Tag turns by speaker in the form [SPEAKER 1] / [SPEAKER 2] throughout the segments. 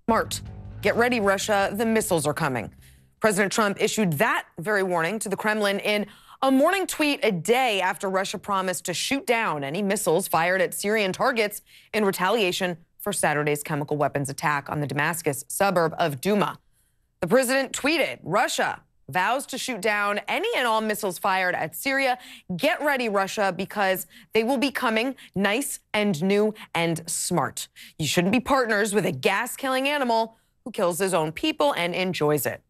[SPEAKER 1] Smart. Get ready, Russia. The missiles are coming. President Trump issued that very warning to the Kremlin in a morning tweet a day after Russia promised to shoot down any missiles fired at Syrian targets in retaliation for Saturday's chemical weapons attack on the Damascus suburb of Douma. The president tweeted, Russia vows to shoot down any and all missiles fired at Syria. Get ready, Russia, because they will be coming nice and new and smart. You shouldn't be partners with a gas-killing animal who kills his own people and enjoys it.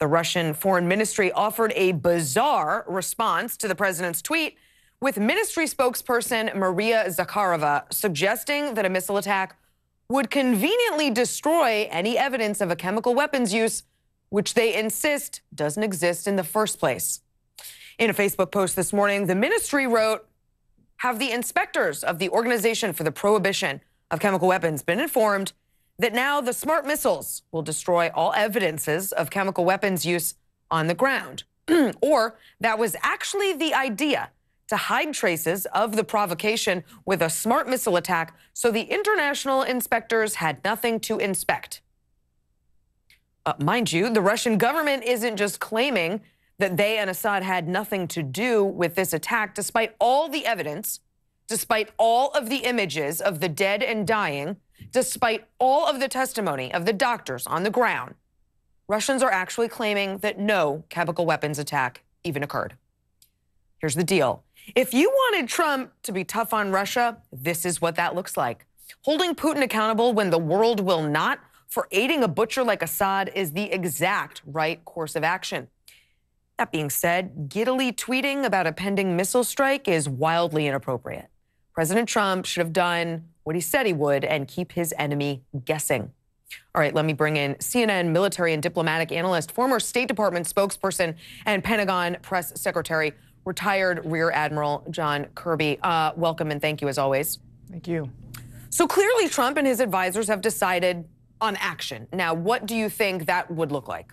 [SPEAKER 1] The Russian Foreign Ministry offered a bizarre response to the president's tweet, with ministry spokesperson Maria Zakharova suggesting that a missile attack would conveniently destroy any evidence of a chemical weapons use, which they insist doesn't exist in the first place. In a Facebook post this morning, the ministry wrote, have the inspectors of the Organization for the Prohibition of Chemical Weapons been informed that now the smart missiles will destroy all evidences of chemical weapons use on the ground? Or that was actually the idea, to hide traces of the provocation with a smart missile attack, so the international inspectors had nothing to inspect. Mind you, the Russian government isn't just claiming that they and Assad had nothing to do with this attack, despite all the evidence, despite all of the images of the dead and dying, despite all of the testimony of the doctors on the ground. Russians are actually claiming that no chemical weapons attack even occurred. Here's the deal. If you wanted Trump to be tough on Russia, this is what that looks like. Holding Putin accountable when the world will not for aiding a butcher like Assad is the exact right course of action. That being said, giddily tweeting about a pending missile strike is wildly inappropriate. President Trump should have done what he said he would and keep his enemy guessing. All right, let me bring in CNN military and diplomatic analyst, former State Department spokesperson, and Pentagon press secretary, retired Rear Admiral John Kirby. Welcome and thank you as always.
[SPEAKER 2] Thank you.
[SPEAKER 1] So clearly Trump and his advisors have decided on action. Now, what do you think that would look like?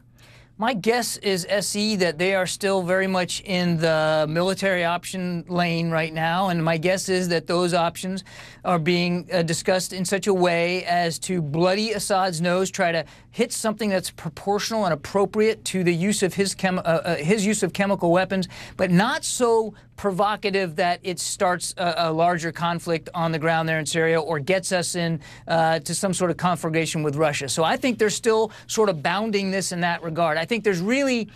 [SPEAKER 2] My guess is, SE, that they are still very much in the military option lane right now, and my guess is that those options are being discussed in such a way as to bloody Assad's nose, try to hit something that's proportional and appropriate to the use of his use of chemical weapons, but not so provocative that it starts a larger conflict on the ground there in Syria or gets us in to some sort of conflagration with Russia. So I think they're still sort of bounding this in that regard. I think there's really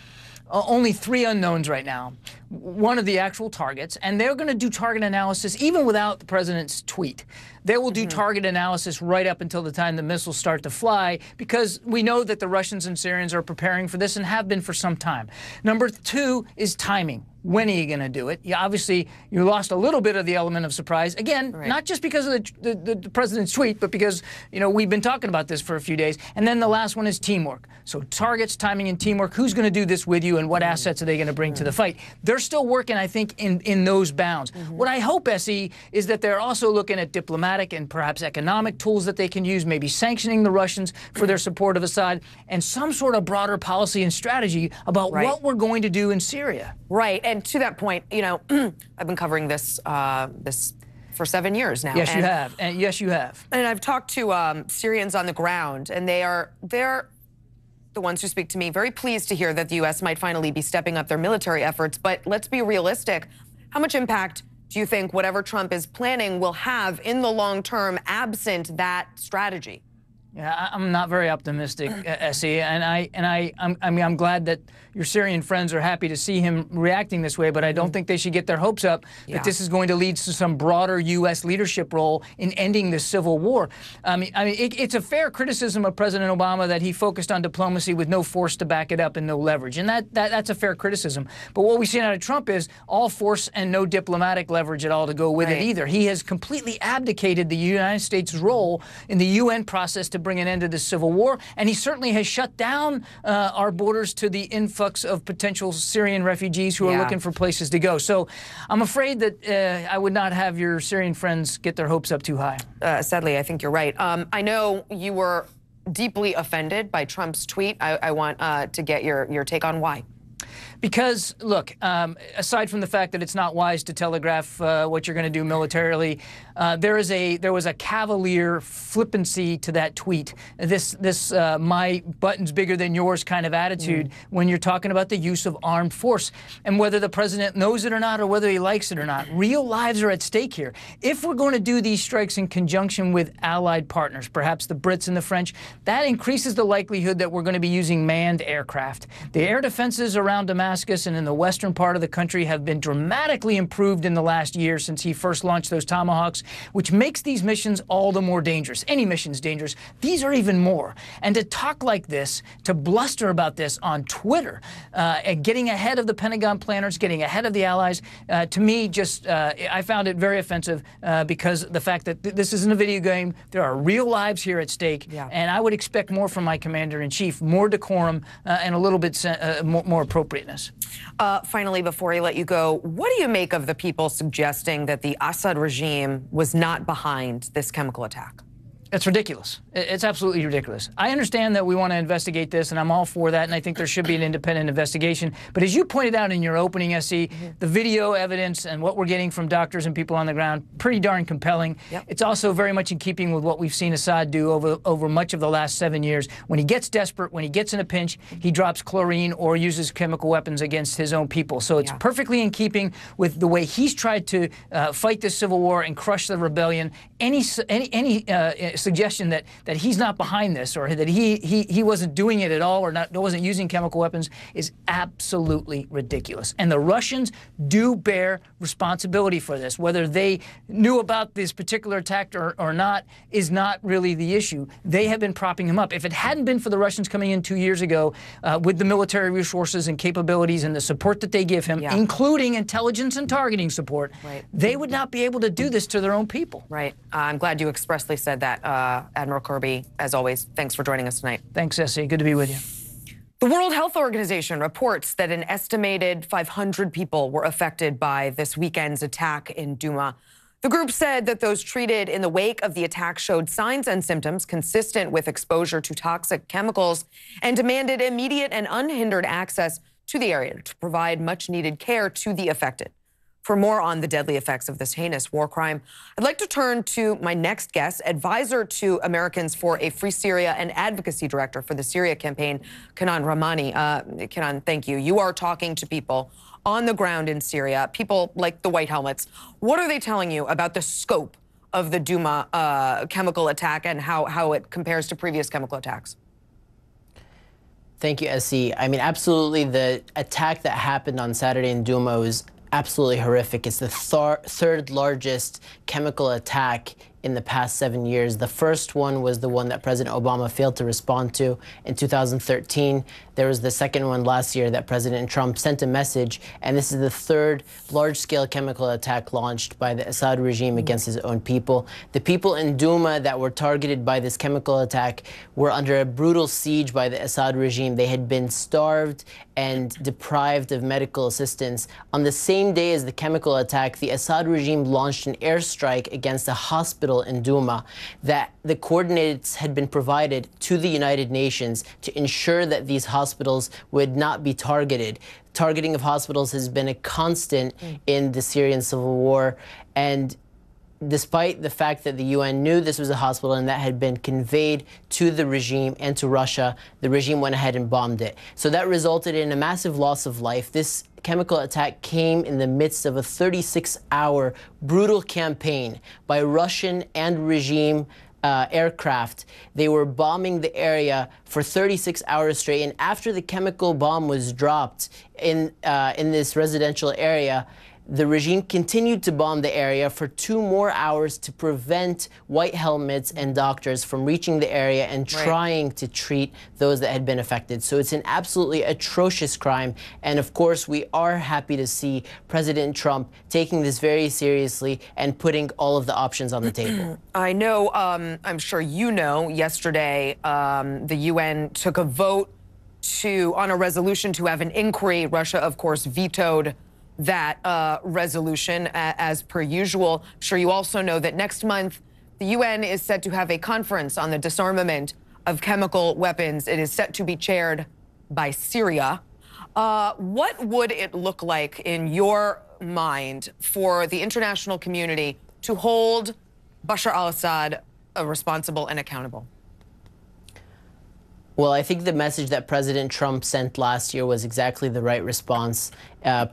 [SPEAKER 2] only three unknowns right now. One of the actual targets, and they're going to do target analysis even without the president's tweet. They will do target analysis right up until the time the missiles start to fly, because we know that the Russians and Syrians are preparing for this and have been for some time. Number two is timing. When are you going to do it? Obviously, you lost a little bit of the element of surprise. Again, not just because of the president's tweet, but because, you know, we've been talking about this for a few days. And then the last one is teamwork. So targets, timing, and teamwork. Who's going to do this with you, and what assets are they going to bring to the fight? They're still working, I think, in those bounds. What I hope, SE, is that they're also looking at diplomatic and perhaps economic tools that they can use, maybe sanctioning the Russians for their support of Assad, and some sort of broader policy and strategy about what we're going to do in Syria.
[SPEAKER 1] Right. And to that point, you know, I've been covering this for 7 years now.
[SPEAKER 2] Yes, you have. And yes, you have.
[SPEAKER 1] And I've talked to Syrians on the ground, and they're the ones who speak to me very pleased to hear that the U.S. might finally be stepping up their military efforts. But let's be realistic. How much impact do you think whatever Trump is planning will have in the long term absent that strategy?
[SPEAKER 2] Yeah, I'm not very optimistic, SE, and I'm glad that your Syrian friends are happy to see him reacting this way, but I don't think they should get their hopes up that this is going to lead to some broader U.S. leadership role in ending this civil war. I mean, it's a fair criticism of President Obama that he focused on diplomacy with no force to back it up and no leverage, and that's a fair criticism. But what we've seen out of Trump is all force and no diplomatic leverage at all to go with it either. He has completely abdicated the United States' role in the UN process to bring an end to this civil war, and he certainly has shut down our borders to the influx of potential Syrian refugees who are looking for places to go. So I'm afraid that I would not have your Syrian friends get their hopes up too high.
[SPEAKER 1] Sadly, I think you're right. I know you were deeply offended by Trump's tweet. I want to get your take on why.
[SPEAKER 2] Because, look, aside from the fact that it's not wise to telegraph what you're going to do militarily, there was a cavalier flippancy to that tweet. This my button's bigger than yours kind of attitude when you're talking about the use of armed force. And whether the president knows it or not, or whether he likes it or not, real lives are at stake here. If we're going to do these strikes in conjunction with allied partners, perhaps the Brits and the French, that increases the likelihood that we're going to be using manned aircraft. The air defenses around Damascus and in the western part of the country have been dramatically improved in the last year since he first launched those Tomahawks, which makes these missions all the more dangerous. Any mission's dangerous. These are even more. And to talk like this, to bluster about this on Twitter, and getting ahead of the Pentagon planners, getting ahead of the allies, to me, just I found it very offensive because the fact that this isn't a video game, there are real lives here at stake, and I would expect more from my commander-in-chief, more decorum and a little bit more appropriateness.
[SPEAKER 1] Finally, before I let you go, what do you make of the people suggesting that the Assad regime was not behind this chemical attack?
[SPEAKER 2] It's ridiculous. It's absolutely ridiculous. I understand that we want to investigate this, and I'm all for that, and I think there should be an independent investigation. But as you pointed out in your opening, SC, the video evidence and what we're getting from doctors and people on the ground, pretty darn compelling. It's also very much in keeping with what we've seen Assad do over much of the last 7 years. When he gets desperate, when he gets in a pinch, he drops chlorine or uses chemical weapons against his own people. So it's perfectly in keeping with the way he's tried to fight this civil war and crush the rebellion. Any suggestion that he's not behind this or that he wasn't doing it at all or wasn't using chemical weapons is absolutely ridiculous. And the Russians do bear responsibility for this. Whether they knew about this particular attack or not is not really the issue. They have been propping him up. If it hadn't been for the Russians coming in 2 years ago with the military resources and capabilities and the support that they give him, including intelligence and targeting support, they would not be able to do this to their own people.
[SPEAKER 1] I'm glad you expressly said that, Admiral Kirby. As always, thanks for joining us tonight.
[SPEAKER 2] Thanks, Essie. Good to be with you.
[SPEAKER 1] The World Health Organization reports that an estimated 500 people were affected by this weekend's attack in Douma. The group said that those treated in the wake of the attack showed signs and symptoms consistent with exposure to toxic chemicals and demanded immediate and unhindered access to the area to provide much-needed care to the affected. For more on the deadly effects of this heinous war crime, I'd like to turn to my next guest, advisor to Americans for a Free Syria and advocacy director for the Syria campaign, Kenan Rahmani. Kenan, thank you. You are talking to people on the ground in Syria, people like the White Helmets. What are they telling you about the scope of the Douma chemical attack and how it compares to previous chemical attacks?
[SPEAKER 3] Thank you, Essie. I mean, absolutely, the attack that happened on Saturday in Douma was absolutely horrific. It's the third largest chemical attack in the past 7 years. The first one was the one that President Obama failed to respond to in 2013. There was the second one last year that President Trump sent a message, and this is the third large-scale chemical attack launched by the Assad regime against his own people. The people in Douma that were targeted by this chemical attack were under a brutal siege by the Assad regime. They had been starved and deprived of medical assistance. On the same day as the chemical attack, the Assad regime launched an airstrike against a hospital in Douma that the coordinates had been provided to the United Nations to ensure that these hospitals would not be targeted. Targeting of hospitals has been a constant in the Syrian civil war, and despite the fact that the UN knew this was a hospital and that had been conveyed to the regime and to Russia, the regime went ahead and bombed it. So that resulted in a massive loss of life. This chemical attack came in the midst of a 36-hour brutal campaign by Russian and regime aircraft. They were bombing the area for 36 hours straight, and after the chemical bomb was dropped in this residential area, the regime continued to bomb the area for 2 more hours to prevent white helmets and doctors from reaching the area and trying to treat those that had been affected. So it's an absolutely atrocious crime. And of course, we are happy to see President Trump taking this very seriously and putting all of the options on the table.
[SPEAKER 1] I know, I'm sure you know, yesterday the UN took a vote on a resolution to have an inquiry. Russia, of course, vetoed that resolution as per usual. I'm sure you also know that next month the UN is set to have a conference on the disarmament of chemical weapons. It is set to be chaired by Syria. What would it look like in your mind for the international community to hold Bashar al-Assad responsible and accountable?
[SPEAKER 3] Well, I think the message that President Trump sent last year was exactly the right response,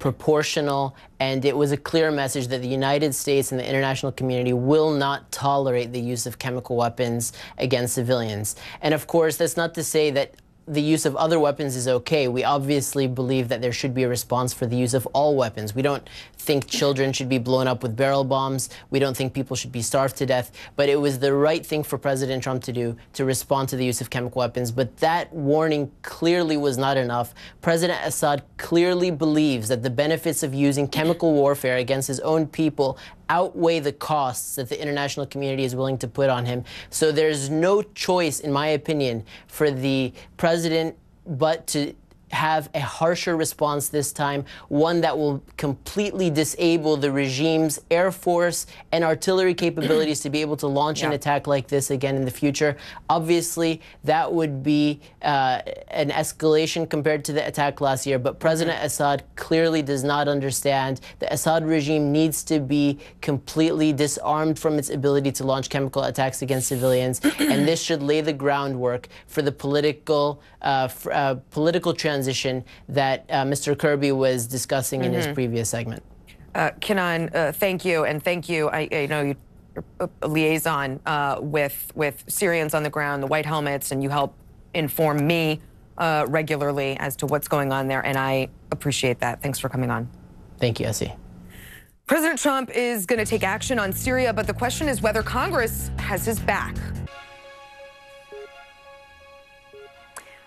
[SPEAKER 3] proportional, and it was a clear message that the United States and the international community will not tolerate the use of chemical weapons against civilians. And of course, that's not to say that the use of other weapons is okay. We obviously believe that there should be a response for the use of all weapons. We don't think children should be blown up with barrel bombs. We don't think people should be starved to death. But it was the right thing for President Trump to do, to respond to the use of chemical weapons. But that warning clearly was not enough. President Assad clearly believes that the benefits of using chemical warfare against his own people outweigh the costs that the international community is willing to put on him. So there's no choice, in my opinion, for the president but to have a harsher response this time, one that will completely disable the regime's air force and artillery capabilities to be able to launch an attack like this again in the future. Obviously, that would be an escalation compared to the attack last year, but President Assad clearly does not understand. The Assad regime needs to be completely disarmed from its ability to launch chemical attacks against civilians, and this should lay the groundwork for the political transition that Mr. Kirby was discussing in his previous segment.
[SPEAKER 1] Kenan, thank you, and thank you. I know you're a liaison with Syrians on the ground, the white helmets, and you help inform me regularly as to what's going on there, and I appreciate that. Thanks for coming on.
[SPEAKER 3] Thank you, Essie.
[SPEAKER 1] President Trump is going to take action on Syria, but the question is whether Congress has his back.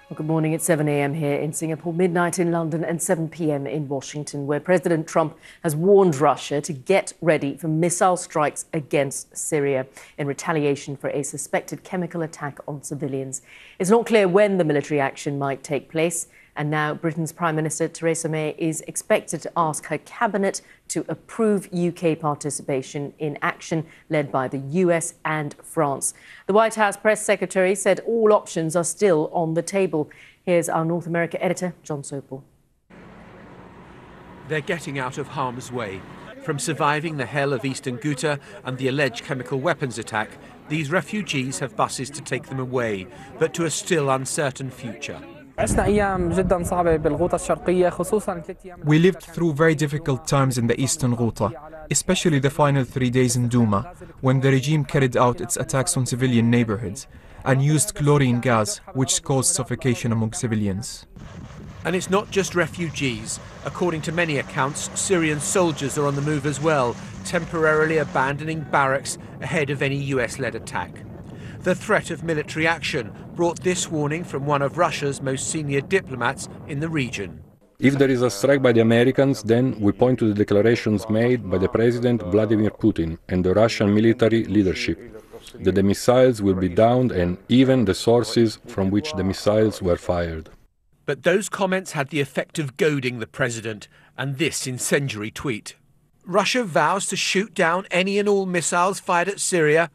[SPEAKER 4] Well, good morning. It's 7 a.m. here in Singapore, midnight in London and 7 p.m. in Washington, where President Trump has warned Russia to get ready for missile strikes against Syria in retaliation for a suspected chemical attack on civilians. It's not clear when the military action might take place, and now Britain's Prime Minister Theresa May is expected to ask her cabinet to approve UK participation in action led by the US and France. The White House press secretary said all options are still on the table. Here's our North America editor, John Sopel.
[SPEAKER 5] They're getting out of harm's way. From surviving the hell of Eastern Ghouta and the alleged chemical weapons attack, these refugees have buses to take them away, but to a still uncertain future.
[SPEAKER 6] We lived through very difficult times in the Eastern Ghouta, especially the final 3 days in Douma, when the regime carried out its attacks on civilian neighborhoods and used chlorine gas, which caused suffocation among civilians.
[SPEAKER 5] And it's not just refugees. According to many accounts, Syrian soldiers are on the move as well, temporarily abandoning barracks ahead of any US-led attack. The threat of military action brought this warning from one of Russia's most senior diplomats in the region.
[SPEAKER 7] If there is a strike by the Americans, then we point to the declarations made by the President Vladimir Putin and the Russian military leadership that the missiles will be downed and even the sources from which the missiles were fired.
[SPEAKER 5] But those comments had the effect of goading the president, and this incendiary tweet. Russia vows to shoot down any and all missiles fired at Syria.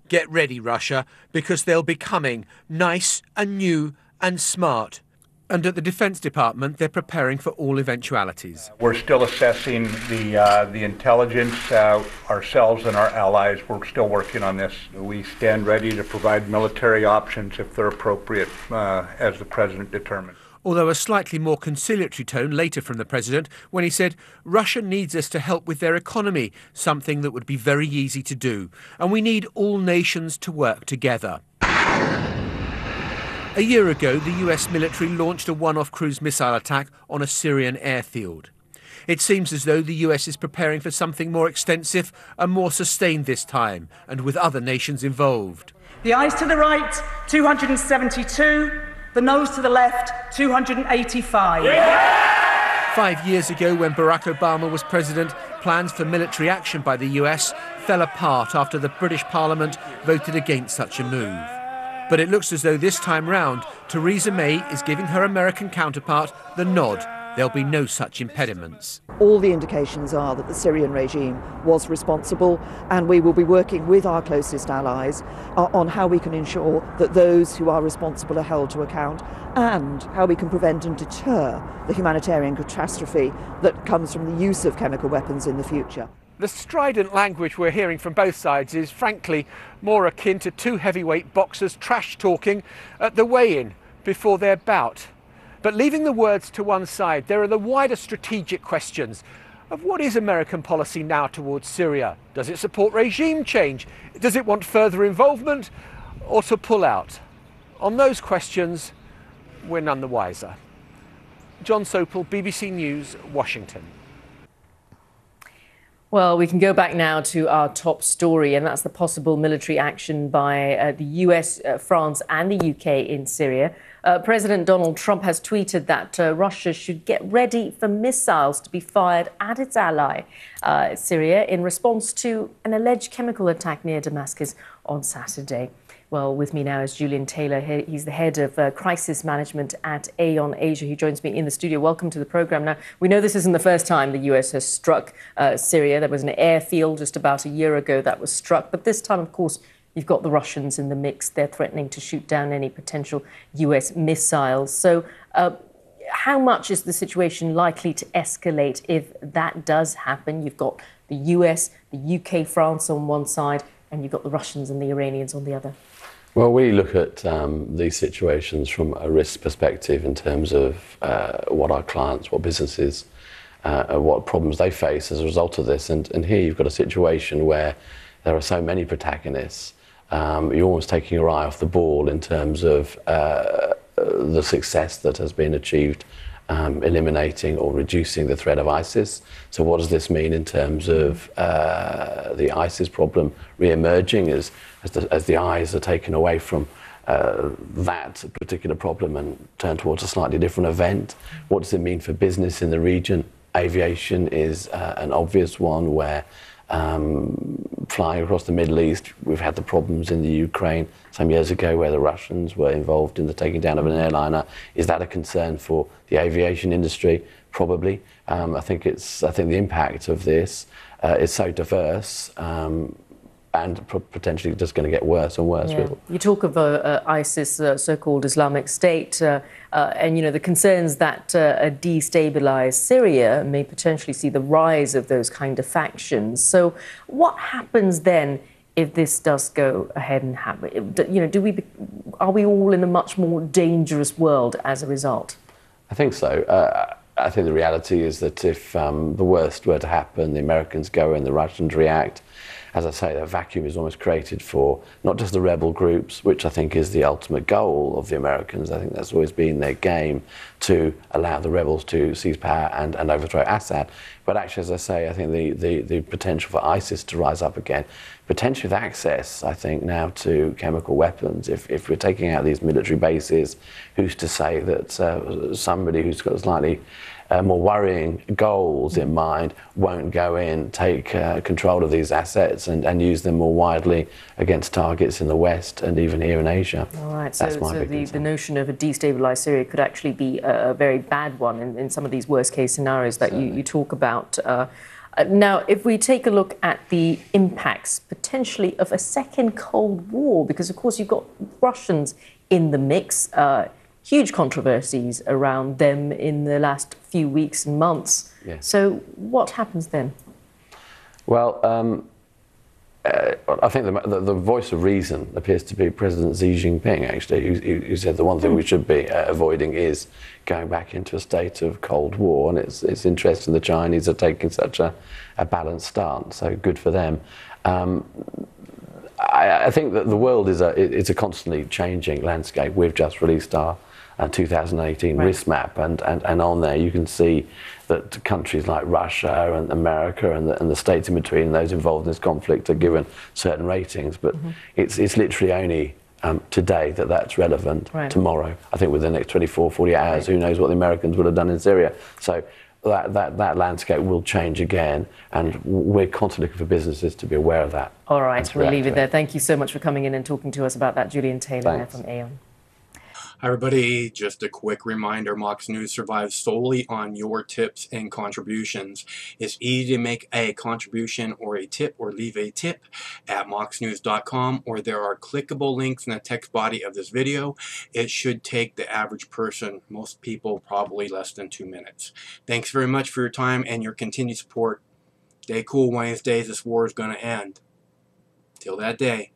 [SPEAKER 5] Get ready, Russia, because they'll be coming, nice and new and smart. And at the Defense Department, they're preparing for all eventualities.
[SPEAKER 8] We're still assessing the intelligence ourselves and our allies. We're still working on this. We stand ready to provide military options if they're appropriate, as the President determines.
[SPEAKER 5] Although a slightly more conciliatory tone later from the president when he said, Russia needs us to help with their economy, something that would be very easy to do. And we need all nations to work together. A year ago, the US military launched a one-off cruise missile attack on a Syrian airfield. It seems as though the US is preparing for something more extensive and more sustained this time, and with other nations involved.
[SPEAKER 9] The ayes to the right, 272. The noes to the left, 285.
[SPEAKER 5] 5 years ago, when Barack Obama was president, plans for military action by the US fell apart after the British Parliament voted against such a move. But it looks as though this time round, Theresa May is giving her American counterpart the nod there'll be no such impediments.
[SPEAKER 10] All the indications are that the Syrian regime was responsible, and we will be working with our closest allies on how we can ensure that those who are responsible are held to account, and how we can prevent and deter the humanitarian catastrophe that comes from the use of chemical weapons in the future.
[SPEAKER 5] The strident language we're hearing from both sides is frankly more akin to two heavyweight boxers trash-talking at the weigh-in before their bout. But leaving the words to one side, there are the wider strategic questions of what is American policy now towards Syria? Does it support regime change? Does it want further involvement or to pull out? On those questions, we're none the wiser. John Sopel, BBC News, Washington.
[SPEAKER 4] Well, we can go back now to our top story, and that's the possible military action by the US, France and the UK in Syria. President Donald Trump has tweeted that Russia should get ready for missiles to be fired at its ally, Syria, in response to an alleged chemical attack near Damascus on Saturday. Well, with me now is Julian Taylor. He's the head of crisis management at Aon Asia. He joins me in the studio. Welcome to the programme. Now, we know this isn't the first time the US has struck Syria. There was an airfield just about a year ago that was struck. But this time, of course, you've got the Russians in the mix. They're threatening to shoot down any potential US missiles. So how much is the situation likely to escalate if that does happen? You've got the US, the UK, France on one side, and you've got the Russians and the Iranians on the other.
[SPEAKER 11] Well, we look at these situations from a risk perspective in terms of what our clients, what businesses, what problems they face as a result of this. And here you've got a situation where there are so many protagonists. You're almost taking your eye off the ball in terms of the success that has been achieved eliminating or reducing the threat of ISIS. So what does this mean in terms of the ISIS problem re-emerging as the eyes are taken away from that particular problem and turned towards a slightly different event? What does it mean for business in the region? Aviation is an obvious one where flying across the Middle East, we've had the problems in the Ukraine some years ago where the Russians were involved in the taking down of an airliner. Is that a concern for the aviation industry? Probably. I think the impact of this is so diverse and potentially just going to get worse and worse.
[SPEAKER 4] Yeah. You talk of ISIS, so-called Islamic State, and the concerns that a destabilised Syria may potentially see the rise of those kind of factions. So, what happens then if this does go ahead and happen? Are we all in a much more dangerous world as a result?
[SPEAKER 11] I think so. I think the reality is that if the worst were to happen, the Americans go in, the Russians react. As I say, that vacuum is almost created for not just the rebel groups, which I think is the ultimate goal of the Americans. I think that's always been their game, to allow the rebels to seize power and overthrow Assad. But actually, as I say, I think the potential for ISIS to rise up again, potentially with access, I think, now to chemical weapons. If we're taking out these military bases, who's to say that somebody who's got slightly more worrying goals in mind won't go in, take control of these assets and use them more widely against targets in the West and even here in Asia.
[SPEAKER 4] All right, so the notion of a destabilised Syria could actually be a very bad one in some of these worst-case scenarios that you talk about. Now, if we take a look at the impacts potentially of a second Cold War, because, of course, you've got Russians in the mix, huge controversies around them in the last few weeks and months. Yeah. So what happens then?
[SPEAKER 11] Well, I think the voice of reason appears to be President Xi Jinping, actually, who said the one thing we should be avoiding is going back into a state of Cold War. And it's interesting the Chinese are taking such a balanced stance, so good for them. I think that the world is a constantly changing landscape. We've just released our 2018 risk map, and on there you can see that countries like Russia and America and the states in between those involved in this conflict are given certain ratings, but it's literally only today that's relevant. Tomorrow, I think within the next 24, 48 hours, who knows what the Americans would have done in Syria. So that landscape will change again, and we're constantly looking for businesses to be aware of that.
[SPEAKER 4] All right, we'll leave it there. Thank you so much for coming in and talking to us about that. Julian Taylor from Aon.
[SPEAKER 12] Hi everybody, just a quick reminder, Mox News survives solely on your tips and contributions. It's easy to make a contribution or a tip or leave a tip at moxnews.com, or there are clickable links in the text body of this video. It should take the average person, most people, probably less than 2 minutes. Thanks very much for your time and your continued support. Stay cool, Wednesdays. This war is going to end. Till that day.